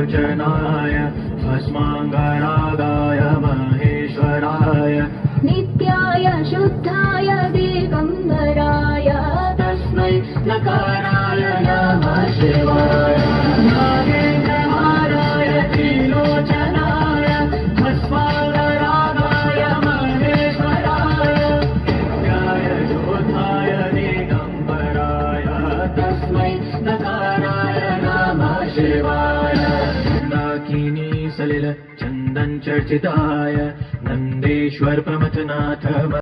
त्रिलोचनाय भस्माङ्गरागाय महेश्वराय नित्याय शुद्धाय दिगम्बराय तस्मै नकाराय नमः शिवाय नागेन्द्रहाराय त्रिलोचनाय भस्माङ्गरागाय महेश्वराय नित्याय शुद्धाय दिगम्बराय तस्मै नकाराय नमः शिवाय दाकिनी सलिल चन्दन चर्चिताय नन्देश्वर प्रमथनाथ